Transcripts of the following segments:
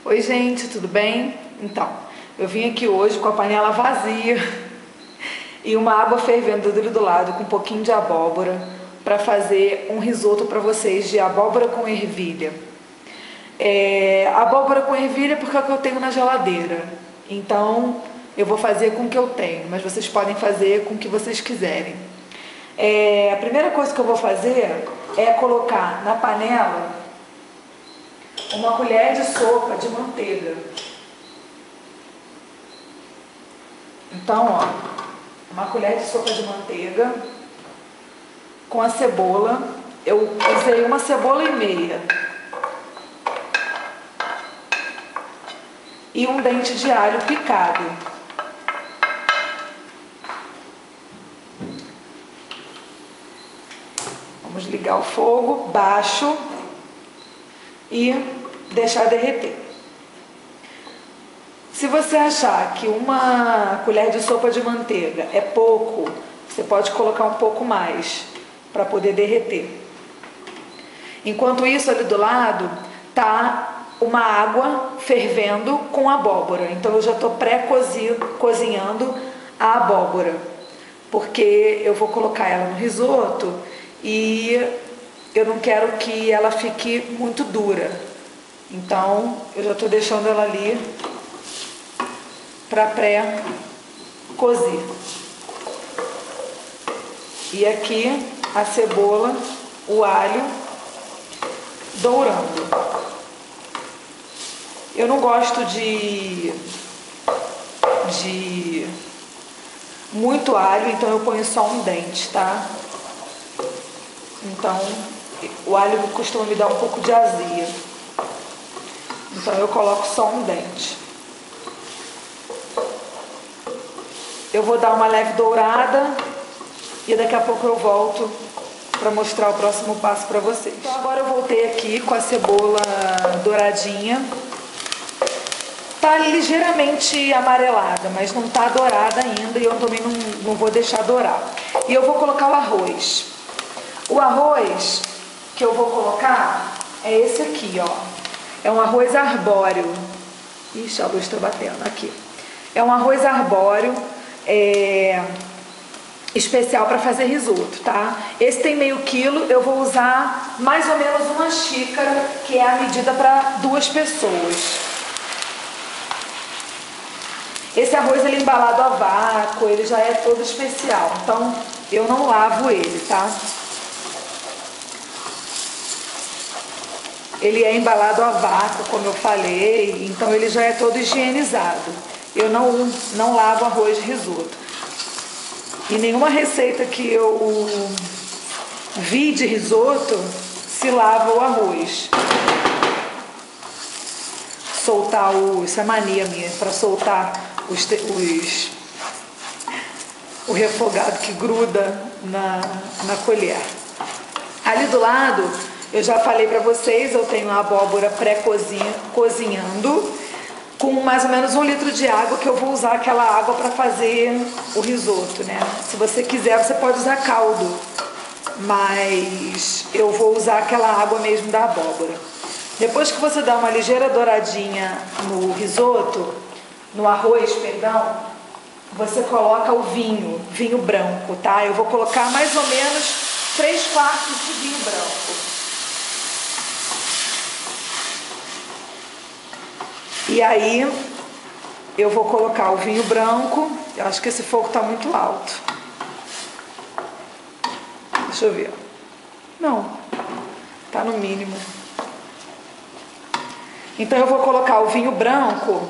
Oi gente, tudo bem? Então, eu vim aqui hoje com a panela vazia e uma água fervendo do lado com um pouquinho de abóbora para fazer um risoto para vocês de abóbora com ervilha. Abóbora com ervilha porque é o que eu tenho na geladeira, então eu vou fazer com o que eu tenho, mas vocês podem fazer com o que vocês quiserem. A primeira coisa que eu vou fazer é colocar na panela uma colher de sopa de manteiga. Então, ó, uma colher de sopa de manteiga com a cebola. Eu usei uma cebola e meia e um dente de alho picado. Vamos ligar o fogo baixo e deixar derreter. Se você achar que uma colher de sopa de manteiga é pouco, você pode colocar um pouco mais para poder derreter. Enquanto isso, ali do lado tá uma água fervendo com abóbora. Então eu já estou pré-cozinhando a abóbora, porque eu vou colocar ela no risoto e eu não quero que ela fique muito dura. Então, eu já estou deixando ela ali para pré-cozer. E aqui a cebola, o alho dourando. Eu não gosto de muito alho, então eu ponho só um dente, tá? Então, o alho costuma me dar um pouco de azia. Então eu coloco só um dente. Eu vou dar uma leve dourada e daqui a pouco eu volto para mostrar o próximo passo para vocês. Então agora eu voltei aqui com a cebola douradinha. Tá ligeiramente amarelada, mas não tá dourada ainda e eu também não vou deixar dourar. E eu vou colocar o arroz. O arroz que eu vou colocar é esse aqui, ó. É um arroz arbóreo. Ixi, a luz está batendo aqui. É um arroz arbóreo especial para fazer risoto, tá? Esse tem meio quilo, eu vou usar mais ou menos uma xícara, que é a medida para 2 pessoas. Esse arroz ele é embalado a vácuo, ele já é todo especial, então eu não lavo ele, tá? Ele é embalado a vácuo, como eu falei, então ele já é todo higienizado. Eu não lavo arroz de risoto. E nenhuma receita que eu vi de risoto se lava o arroz. Soltar isso é mania minha, para soltar o refogado que gruda na colher. Ali do lado, eu já falei para vocês, eu tenho a abóbora pré-cozinhando com mais ou menos 1 litro de água, que eu vou usar aquela água para fazer o risoto, né? Se você quiser, você pode usar caldo, mas eu vou usar aquela água mesmo da abóbora. Depois que você dá uma ligeira douradinha no risoto, no arroz, perdão, você coloca o vinho branco, tá? Eu vou colocar mais ou menos 3/4 de vinho branco. E aí eu vou colocar o vinho branco. Eu acho que esse fogo está muito alto. Deixa eu ver. Não, tá no mínimo. Então eu vou colocar o vinho branco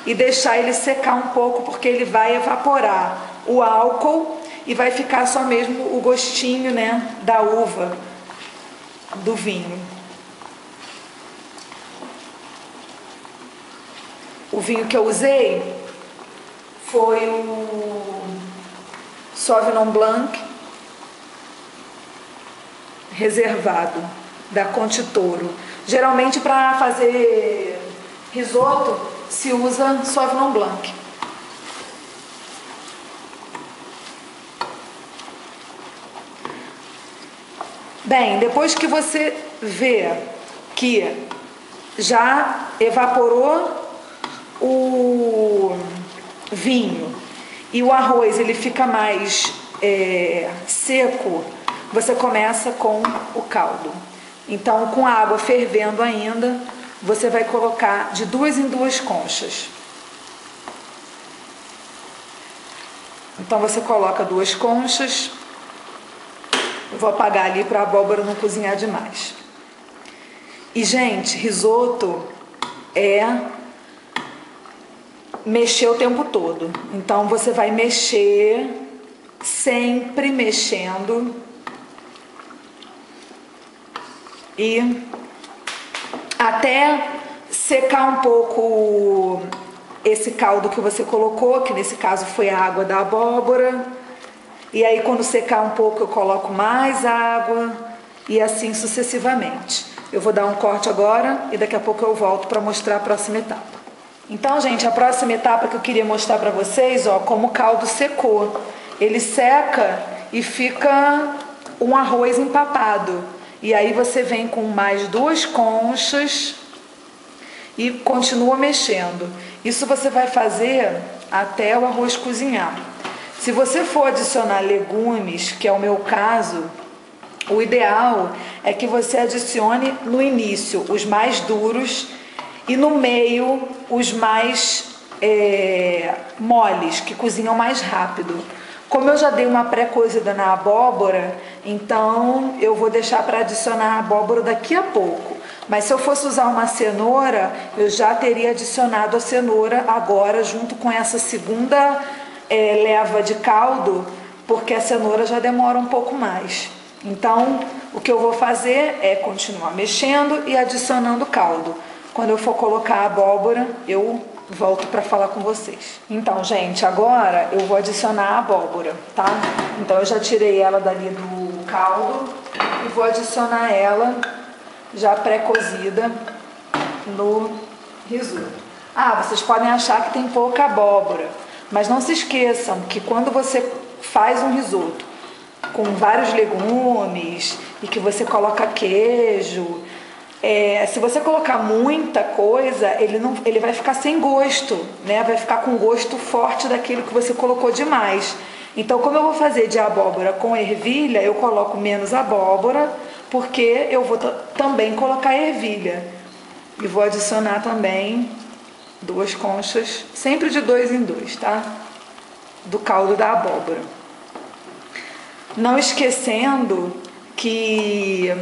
e deixar ele secar um pouco, porque ele vai evaporar o álcool e vai ficar só mesmo o gostinho, né, da uva, do vinho. O vinho que eu usei foi o Sauvignon Blanc reservado da Conte Toro. Geralmente para fazer risoto se usa Sauvignon Blanc. Bem, depois que você vê que já evaporou o vinho e o arroz ele fica mais seco, você começa com o caldo. Então, com a água fervendo ainda, você vai colocar de 2 em 2 conchas. Então você coloca 2 conchas. Eu vou apagar ali para a abóbora não cozinhar demais. E, gente, risoto é mexer o tempo todo. Então você vai mexer, sempre mexendo. E até secar um pouco esse caldo que você colocou, que nesse caso foi a água da abóbora. E aí quando secar um pouco eu coloco mais água e assim sucessivamente. Eu vou dar um corte agora e daqui a pouco eu volto para mostrar a próxima etapa. Então, gente, a próxima etapa que eu queria mostrar para vocês, ó, como o caldo secou. Ele seca e fica um arroz empapado. E aí você vem com mais 2 conchas e continua mexendo. Isso você vai fazer até o arroz cozinhar. Se você for adicionar legumes, que é o meu caso, o ideal é que você adicione no início os mais duros e no meio os mais moles, que cozinham mais rápido. Como eu já dei uma pré-cozida na abóbora, então eu vou deixar para adicionar a abóbora daqui a pouco. Mas se eu fosse usar uma cenoura, eu já teria adicionado a cenoura agora junto com essa segunda leva de caldo, porque a cenoura já demora um pouco mais. Então, o que eu vou fazer é continuar mexendo e adicionando caldo. Quando eu for colocar a abóbora, eu volto para falar com vocês. Então, gente, agora eu vou adicionar a abóbora, tá? Então eu já tirei ela dali do caldo e vou adicionar ela já pré-cozida no risoto. Ah, vocês podem achar que tem pouca abóbora, mas não se esqueçam que quando você faz um risoto com vários legumes e que você coloca queijo, se você colocar muita coisa, ele vai ficar sem gosto, né? Vai ficar com gosto forte daquilo que você colocou demais. Então, como eu vou fazer de abóbora com ervilha, eu coloco menos abóbora, porque eu vou também colocar ervilha. E vou adicionar também 2 conchas, sempre de 2 em 2, tá? Do caldo da abóbora. Não esquecendo que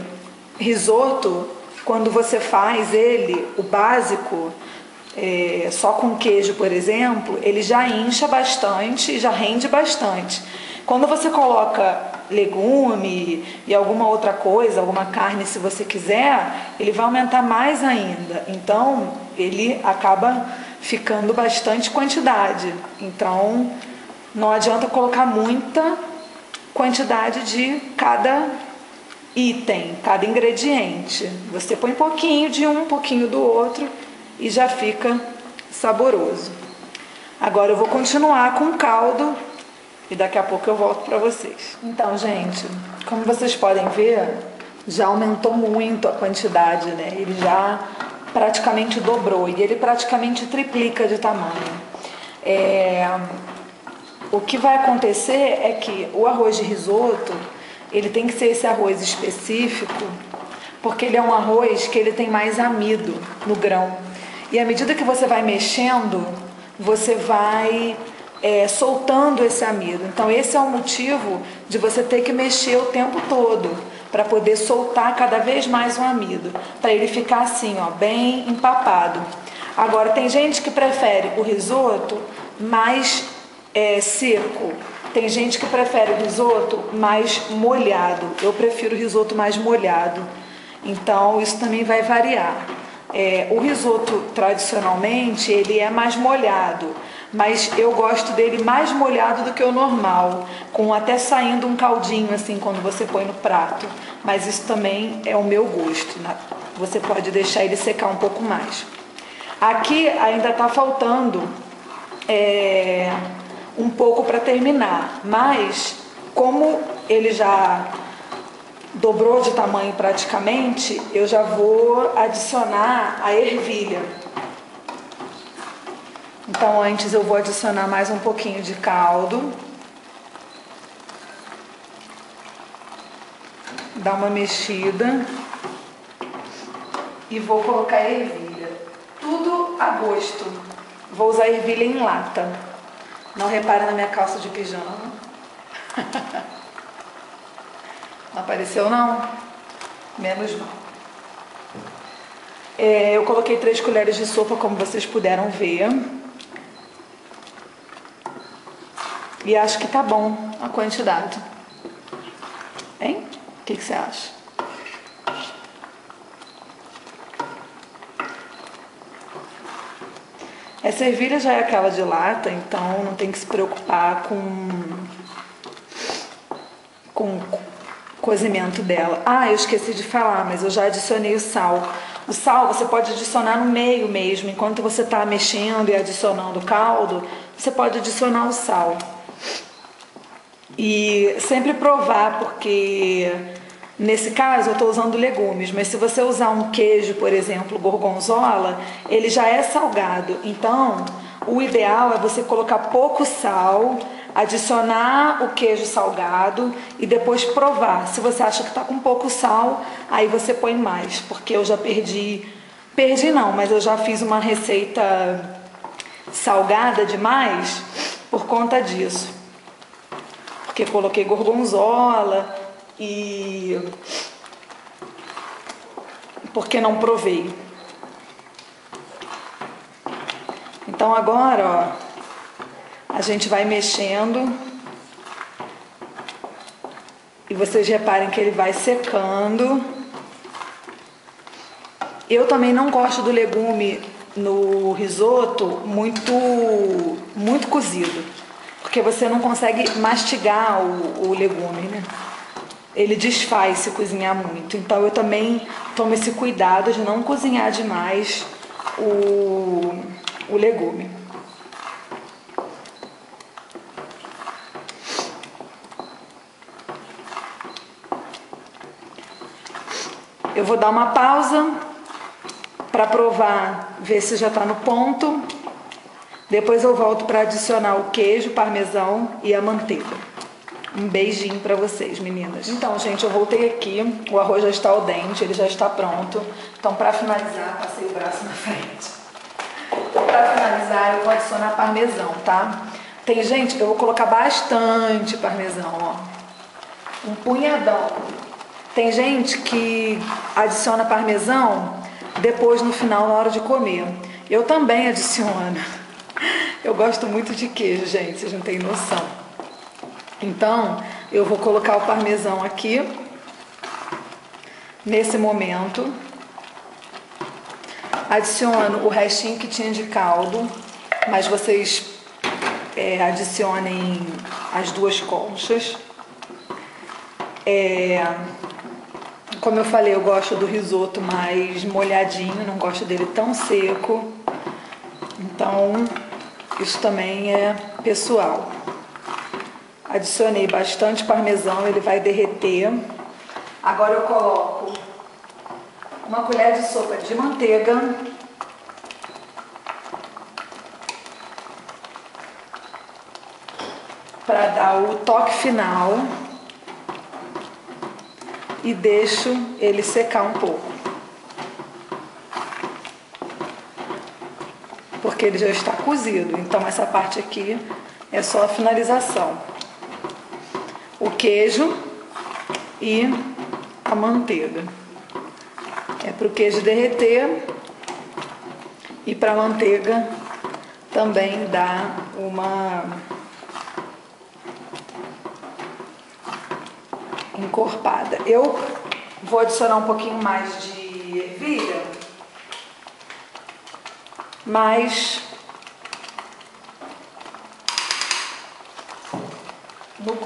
risoto, quando você faz ele, o básico, só com queijo, por exemplo, ele já incha bastante e já rende bastante. Quando você coloca legume e alguma outra coisa, alguma carne, se você quiser, ele vai aumentar mais ainda. Então, ele acaba ficando bastante quantidade. Então, não adianta colocar muita quantidade de cada item, cada ingrediente. Você põe um pouquinho de um pouquinho do outro e já fica saboroso. Agora eu vou continuar com o caldo e daqui a pouco eu volto para vocês. Então, gente, como vocês podem ver, já aumentou muito a quantidade, né? Ele já praticamente dobrou e ele praticamente triplica de tamanho. O que vai acontecer é que o arroz de risoto, ele tem que ser esse arroz específico, porque ele é um arroz que ele tem mais amido no grão. E à medida que você vai mexendo, você vai soltando esse amido. Então esse é o motivo de você ter que mexer o tempo todo, para poder soltar cada vez mais o amido, para ele ficar assim, ó, bem empapado. Agora, tem gente que prefere o risoto mais seco. Tem gente que prefere o risoto mais molhado. Eu prefiro o risoto mais molhado. Então, isso também vai variar. O risoto, tradicionalmente, ele é mais molhado. Mas eu gosto dele mais molhado do que o normal. Com até saindo um caldinho, assim, quando você põe no prato. Mas isso também é o meu gosto, né? Você pode deixar ele secar um pouco mais. Aqui ainda está faltando um pouco para terminar, mas como ele já dobrou de tamanho praticamente, eu já vou adicionar a ervilha. Então antes eu vou adicionar mais um pouquinho de caldo. Dar uma mexida. E vou colocar a ervilha. Tudo a gosto. Vou usar ervilha em lata. Não repara na minha calça de pijama. Não apareceu não? Menos mal. Eu coloquei 3 colheres de sopa, como vocês puderam ver. E acho que tá bom a quantidade. Hein? O que você acha? Essa ervilha já é aquela de lata, então não tem que se preocupar com o cozimento dela. Ah, eu esqueci de falar, mas eu já adicionei o sal. O sal você pode adicionar no meio mesmo, enquanto você está mexendo e adicionando o caldo, você pode adicionar o sal. E sempre provar, porque nesse caso eu estou usando legumes, mas se você usar um queijo, por exemplo, gorgonzola, ele já é salgado. Então, o ideal é você colocar pouco sal, adicionar o queijo salgado e depois provar. Se você acha que está com pouco sal, aí você põe mais, porque eu já perdi não, mas eu já fiz uma receita salgada demais por conta disso. Porque coloquei gorgonzola e porque não provei. Então agora, ó, a gente vai mexendo e vocês reparem que ele vai secando. Eu também não gosto do legume no risoto muito cozido, porque você não consegue mastigar o legume, né? Ele desfaz se cozinhar muito. Então eu também tomo esse cuidado de não cozinhar demais o legume. Eu vou dar uma pausa para provar, ver se já está no ponto. Depois eu volto para adicionar o queijo, parmesão e a manteiga. Um beijinho para vocês, meninas. Então, gente, eu voltei aqui. O arroz já está al dente, ele já está pronto. Então, para finalizar, passei o braço na frente. Então, para finalizar, eu vou adicionar parmesão, tá? Tem gente, eu vou colocar bastante parmesão, ó. Um punhadão. Tem gente que adiciona parmesão depois, no final, na hora de comer. Eu também adiciono. Eu gosto muito de queijo, gente, vocês não têm noção. Então, eu vou colocar o parmesão aqui, nesse momento. Adiciono o restinho que tinha de caldo, mas vocês adicionem as 2 conchas. Como eu falei, eu gosto do risoto mais molhadinho, não gosto dele tão seco. Então, isso também é pessoal. Adicionei bastante parmesão, ele vai derreter. Agora eu coloco uma colher de sopa de manteiga. Para dar o toque final. E deixo ele secar um pouco. Porque ele já está cozido, então essa parte aqui é só a finalização. O queijo e a manteiga. É para o queijo derreter e para a manteiga também dar uma encorpada. Eu vou adicionar um pouquinho mais de ervilha, mas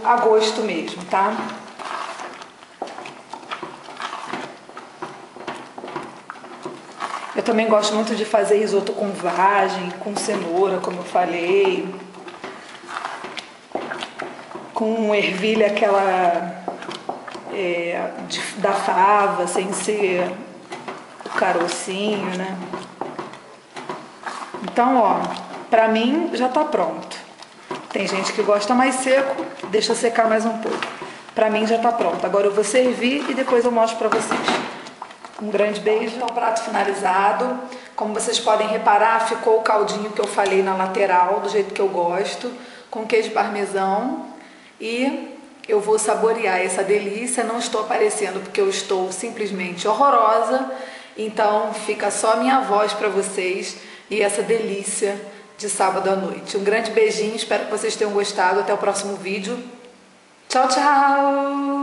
a gosto mesmo, tá? Eu também gosto muito de fazer risoto com vagem, com cenoura, como eu falei, com ervilha, aquela da fava, sem ser o carocinho, né? Então, ó, pra mim já tá pronto. Tem gente que gosta mais seco, deixa secar mais um pouco. Pra mim já tá pronto. Agora eu vou servir e depois eu mostro pra vocês. Um grande beijo. Então, prato finalizado. Como vocês podem reparar, ficou o caldinho que eu falei na lateral, do jeito que eu gosto, com queijo parmesão. E eu vou saborear essa delícia. Não estou aparecendo porque eu estou simplesmente horrorosa. Então, fica só a minha voz para vocês e essa delícia de sábado à noite. Um grande beijinho, espero que vocês tenham gostado. Até o próximo vídeo. Tchau, tchau!